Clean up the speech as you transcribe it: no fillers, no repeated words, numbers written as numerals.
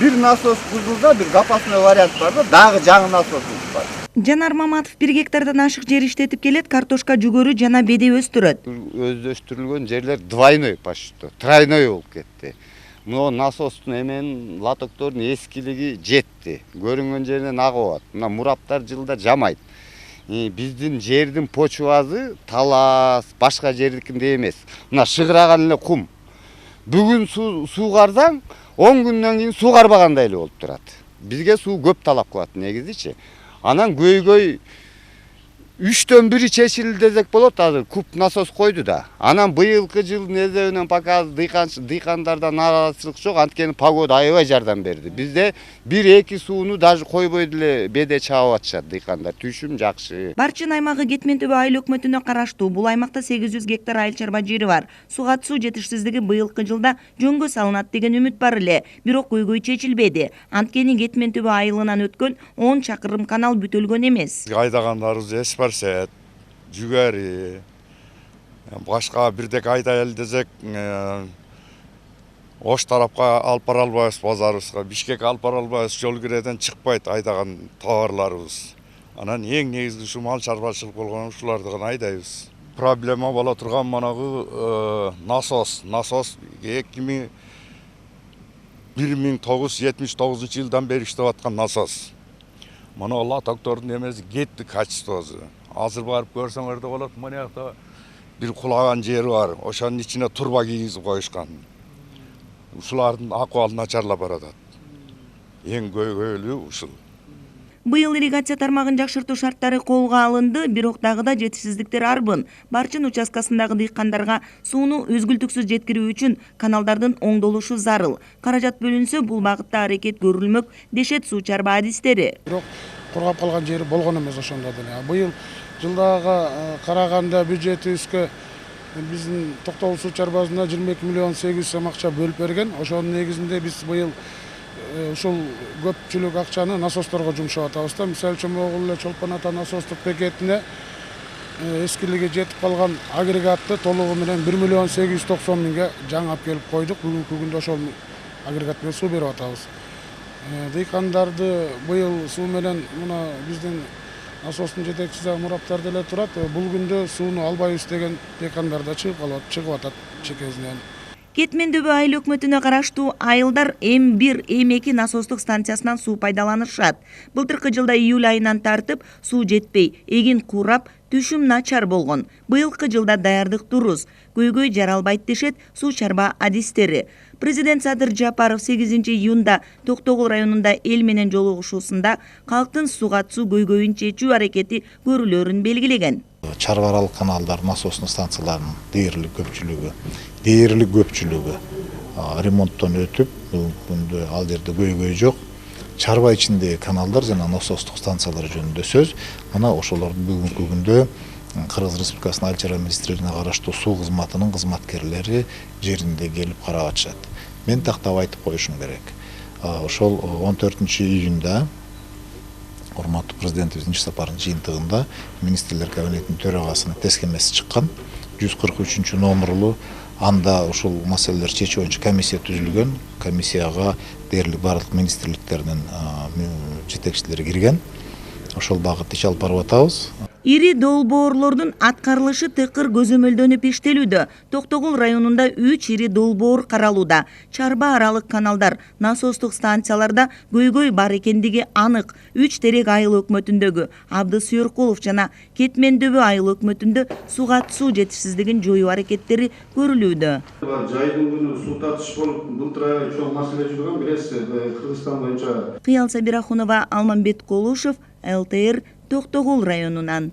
Bir насос buzulda bir kapasma variant var da dağı жаңы насосumuz var. Жанар Маматов 1 гектардан ашык жер иштетип келет, картошка, жүгөрү жана беде өстүрөт. Özдөштүрүлгөн жерлер двойной почти, тройной болуп кетти. Мына насостун эмен лотоктордун эскилиги жетти. Көрүнгөн жеринен агып атат. Мына мураптар жылда жамайт. Биздин жердин почвасы талас, башка жердикиндей эмес. Мына шыгыраган эле кум. Бүгүн суу карсаң, 10 күндөн кийин суу карбагандай эле болуп турат. Бизге суу көп талап кылат негизичи. Анан көйгөй 3төн 1 чечилди десек болот, азыр куб насос койду да. Анан быйылкы жылдын эзебинен пока дыйкандарда нааразычылык жок, анткени погода аябай жардам берди. Бизде 1-2 сууну даже койбой деле беде чаап атышат дыйкандар. Түшүм жакшы. Барчын аймагы Кетмен түбү айыл өкмөтүнө караштуу. Бул аймакта 800 гектар айыл чарба жери бар. Суга суу жетишсиздиги быйылкы жылда жөнгө салынат деген үмүт бар эле. Бирок көйгөй чечилбеди. Анткени Кетмен түбү айылынан өткөн 10 чакырым канал бүтөлгөн эмес. Айдагандарыбыз эспарсет, жүгөрү, башка бирдек айдайлы десек, Ош тарапка алып бара албайбыз базарыбызга, Бишкек алып бара албайбыз, жол киреден чыкпайт айдаган товарларыбыз. Анан эң негизги ушу мал чарбачылык болгон ушуларды гана айдайбыз. Проблема боло турган манагы насос 1979-жылдан бери иштеп аткан насос. Мына лотоктордун эмеси кетти качествосу. Азыр барып көрсөңөр да болот, мына жакта бир кулаган жери бар. Ошонун ичине турба кийгизип коюшкан. Ушулардын акыбалы начарлап баратат. Эң көйгөйлүү ушул. Быйыл ирригация тармагын жакшыртуу шарттары колго алынды, бирок дагы да жетишсиздиктер арбын. Барчын участкасындагы дыйкандарга сууну үзгүлтүксүз жеткирүү үчүн каналдардын оңдолушу зарыл. Каражат бөлүнсө, бул багытта аракет көрүлмөк, дешет суу чарба адистери. Бирок кургап калган жери болгон эмес ошондо деле. Быйыл жылдагы караганда бюджетибизге биздин Токтогул суу чарбасына 22 миллион 800 сом акча бөлүп берген. Ошонун негизинде биз быйыл ушул көпчүлүк акчаны насосторго жумшап атабыз да. Мисалы үчүн могул эле Чолпон ата насостук бекетине эскилиги жетип калган агрегатты толугу менен 1 миллион 890 миңге жаңы алып келип койдук. Бүгүнкү күндө ошол агрегат менен суу берип атабыз. Дыйкандарды быйыл суу менен мына биздин насостун жетекчиси мураптар деле турат. Бул күндө сууну албайбыз деген дыйкандар да чыгып атат чекесинен. Кетмен түбү айыл өкмөтүнө караштуу айылдар М1, М2 насостук станциясынан суу пайдаланышат. Былтыркы жылда июль айынан тартып суу жетпей, эгин куурап, түшүм начар болгон. Быйылкы жылда даярдык дурус. Көйгөй жаралбайт дешет суу чарба адистери. Президент Садыр Жапаров 8 июнда Токтогул районунда эл менен жолугушуусунда калктын сууга суу көйгөйүн чечүү аракети көрүлөрүн белгилеген. Чарба аралык каналдар, насостун станцияларынын дээрлик көпчүлүгү ремонттон өтүп, бүгүнкү күндө ал жерде көйгөй жок. Чарба ичиндеги каналдар жана насостук станциялар жөнүндө сөз. Мына ошолордун бүгүнкү күндө Кыргыз Республикасынын айыл чарба министрлигине караштуу суу кызматынын кызматкерлери жеринде келип карап атышат. Мен тактап айтып коюшум керек. Ошол 14 июнда урматтуу президентибиздин иш сапарынын жыйынтыгында министрлер кабинетинин төрагасынын тескемеси чыккан. 143 номерлуу анда ушул маселелер чечүү боюнча комиссия түзүлгөн. Комиссияга дээрлик барлык министрликтердин жетекчилери кирген. Ошол багытта иш алып барып атабыз. Ири долбоорлордун аткарылышы тыкыр көзөмөлдөнүп иштелүүдө. Токтогул районунда 3 ири долбоор каралууда. Чарба аралык каналдар, насостук станцияларда көйгөй бар экендиги анык. 3 терек айыл өкмөтүндөгү Абдыс Сүйөркулов жана Кетмен түбү айыл өкмөтүндө сууга суу жетишсиздигин жоюу аракеттери көрүлүүдө. Жайдын күнү суу тартыш болуп, былтыр чоң маселе жүргөн, билесиз, Кыргызстан боюнча. Кыял Сабирахунова, Алмамбет Колушев, ЛТР, Токтогул районунан.